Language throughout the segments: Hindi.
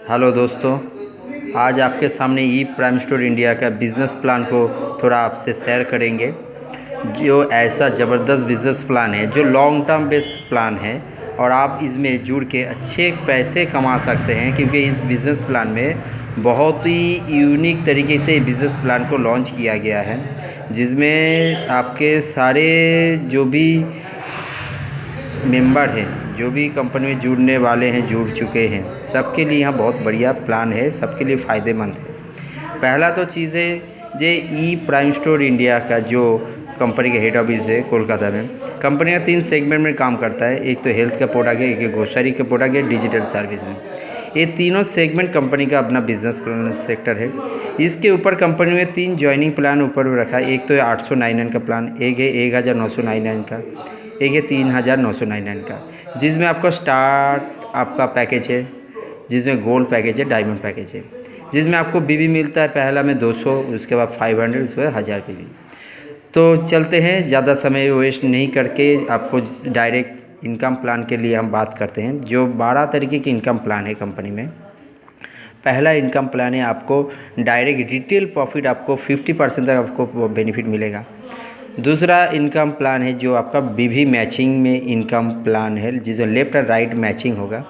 हेलो दोस्तों, आज आपके सामने ई प्राइम स्टोर इंडिया का बिज़नेस प्लान को थोड़ा आपसे शेयर करेंगे। जो ऐसा ज़बरदस्त बिज़नेस प्लान है जो लॉन्ग टर्म बेस्ड प्लान है और आप इसमें जुड़ के अच्छे पैसे कमा सकते हैं, क्योंकि इस बिज़नेस प्लान में बहुत ही यूनिक तरीके से बिज़नेस प्लान को लॉन्च किया गया है, जिसमें आपके सारे जो भी मेंबर हैं, जो भी कंपनी में जुड़ने वाले हैं, जुड़ चुके हैं, सबके लिए यहाँ बहुत बढ़िया प्लान है, सबके लिए फ़ायदेमंद है। पहला तो चीज़ है जे ई प्राइम स्टोर इंडिया का जो कंपनी का हेड ऑफिस है कोलकाता में। कंपनी का 3 सेगमेंट में काम करता है, एक तो हेल्थ का प्रोडक्ट है, एक ग्रोसरी का प्रोडक्ट है, डिजिटल सर्विस में। ये तीनों सेगमेंट कंपनी का अपना बिजनेस प्लान सेक्टर है। इसके ऊपर कंपनी में 3 जॉइनिंग प्लान ऊपर रखा है। एक तो है 899 का प्लान, एक है 1999 का, एक है 3999 का, जिसमें आपका स्टार्ट आपका पैकेज है, जिसमें गोल्ड पैकेज है, डायमंड पैकेज है, जिसमें आपको बीबी मिलता है पहला में 200, उसके बाद 500, उसके बाद 1000 बीबी। तो चलते हैं, ज़्यादा समय वेस्ट नहीं करके आपको डायरेक्ट इनकम प्लान के लिए हम बात करते हैं। जो 12 तरीके की इनकम प्लान है कंपनी में। पहला इनकम प्लान है, आपको डायरेक्ट रिटेल प्रॉफिट आपको 50% तक आपको बेनिफिट मिलेगा। दूसरा इनकम प्लान है जो आपका बीवी मैचिंग में इनकम प्लान है, जिसमें लेफ्ट और राइट मैचिंग होगा।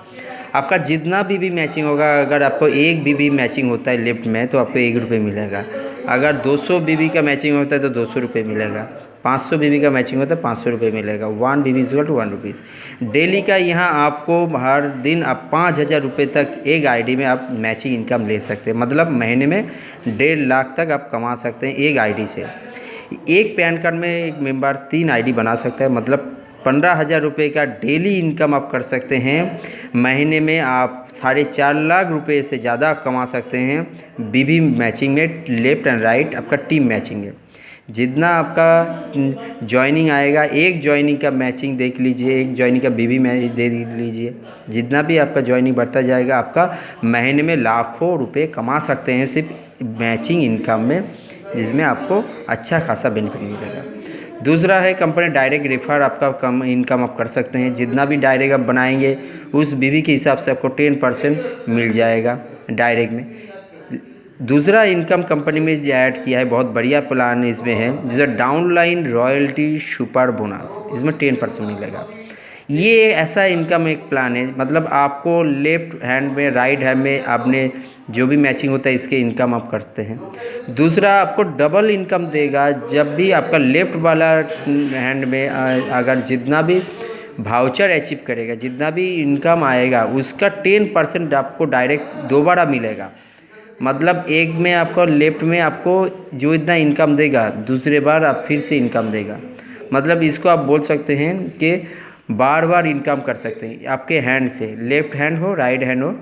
आपका जितना बीवी मैचिंग होगा, अगर आपको एक बीवी मैचिंग होता है लेफ्ट में तो आपको 1 रुपये मिलेगा। अगर 200 बीवी का मैचिंग होता है तो 200 रुपये मिलेगा। 500 बीवी का मैचिंग होता है 500 रुपये मिलेगा। 1 बीवी इक्वल टू 1 रुपीज़। डेली का यहाँ आपको हर दिन आप 5000 रुपये तक एक आईडी में आप मैचिंग इनकम ले सकते हैं। मतलब महीने में 1.5 लाख तक आप कमा सकते हैं एक आईडी से। एक पैन कार्ड में एक मेंबर 3 आईडी बना सकता है। मतलब 15,000 रुपये का डेली इनकम आप कर सकते हैं। महीने में आप 4.5 लाख रुपये से ज़्यादा कमा सकते हैं बीबी मैचिंग में, लेफ़्ट एंड राइट आपका टीम मैचिंग है। जितना आपका जॉइनिंग आएगा, एक जॉइनिंग का मैचिंग देख लीजिए, एक जॉइनिंग का बीबी मैच दे लीजिए। जितना भी आपका जॉइनिंग बढ़ता जाएगा, आपका महीने में लाखों रुपये कमा सकते हैं सिर्फ मैचिंग इनकम में, जिसमें आपको अच्छा खासा बेनिफिट मिलेगा। दूसरा है कंपनी डायरेक्ट रेफर, आपका कम इनकम आप कर सकते हैं। जितना भी डायरेक्ट आप बनाएंगे उस बीवी के हिसाब से आपको 10% मिल जाएगा डायरेक्ट में। दूसरा इनकम कंपनी में ऐड किया है, बहुत बढ़िया प्लान इसमें है, जिसे डाउनलाइन रॉयल्टी सुपर बोनस, इसमें 10% मिलेगा। ये ऐसा इनकम एक प्लान है, मतलब आपको लेफ्ट हैंड में, राइट हैंड में आपने जो भी मैचिंग होता है इसके इनकम आप करते हैं। दूसरा आपको डबल इनकम देगा, जब भी आपका लेफ्ट वाला हैंड में अगर जितना भी वाउचर अचीव करेगा, जितना भी इनकम आएगा, उसका 10% आपको डायरेक्ट दोबारा मिलेगा। मतलब एक में आपको लेफ्ट में आपको जो इतना इनकम देगा, दूसरे बार आप फिर से इनकम देगा। मतलब इसको आप बोल सकते हैं कि बार बार इनकम कर सकते हैं आपके हैंड से, लेफ्ट हैंड हो राइट हैंड हो।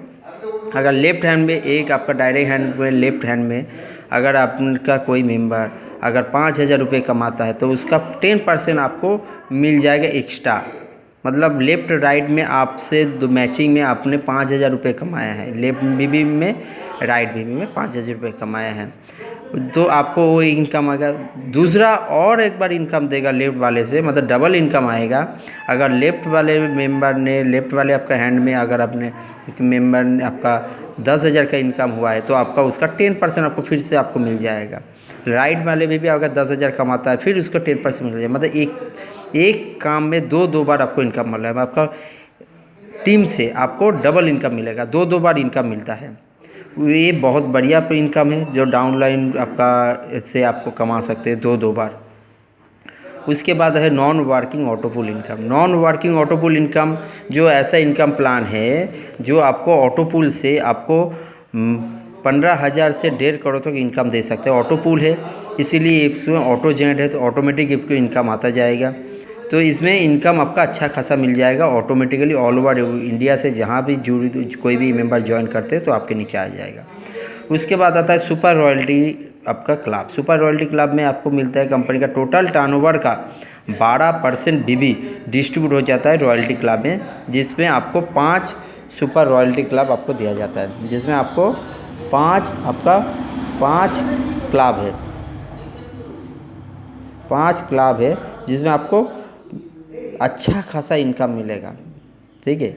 अगर लेफ्ट हैंड में एक आपका डायरेक्ट हैंड में, लेफ्ट हैंड में अगर आपका कोई मेंबर अगर 5,000 रुपये कमाता है तो उसका 10% आपको मिल जाएगा एक्स्ट्रा। मतलब लेफ्ट राइट में आपसे दो मैचिंग में आपने 5,000 रुपये कमाया है, लेफ्ट बीबी में राइट बीबी में 5,000 रुपये कमाया है, तो आपको वो इनकम आएगा। दूसरा और एक बार इनकम देगा लेफ्ट वाले से, मतलब डबल इनकम आएगा। अगर लेफ्ट वाले मेंबर ने, लेफ्ट वाले आपका हैंड में अगर अपने मेंबर ने आपका 10,000 का इनकम हुआ है तो आपका उसका 10% आपको फिर से आपको मिल जाएगा। राइट वाले भी अगर 10,000 कमाता है फिर उसको 10% मिल जाएगा। मतलब एक काम में दो बार आपको इनकम मिल रहा है। आपका टीम से आपको डबल इनकम मिलेगा, दो बार इनकम मिलता है। ये बहुत बढ़िया इनकम है जो डाउनलाइन आपका इससे आपको कमा सकते हैं दो बार। उसके बाद है non working autopool income. Non working autopool income जो ऐसा इनकम प्लान है जो आपको ऑटोपूल से आपको 15,000 से 1.5 करोड़ तक इनकम दे सकते हैं। ऑटोपूल है इसीलिए इसमें ऑटो जनरेट है, तो ऑटोमेटिक इसको इनकम आता जाएगा। तो इसमें इनकम आपका अच्छा खासा मिल जाएगा ऑटोमेटिकली। ऑल ओवर इंडिया से जहाँ भी कोई भी मेंबर ज्वाइन करते हैं तो आपके नीचे आ जाएगा। उसके बाद आता है सुपर रॉयल्टी आपका क्लब। सुपर रॉयल्टी क्लब में आपको मिलता है कंपनी का टोटल टर्नओवर का 12% बीबी डिस्ट्रीब्यूट हो जाता है रॉयल्टी क्लब में, जिसमें आपको 5 सुपर रॉयल्टी क्लब आपको दिया जाता है, जिसमें आपको 5 क्लब है, 5 क्लब है जिसमें आपको अच्छा खासा इनकम मिलेगा। ठीक है।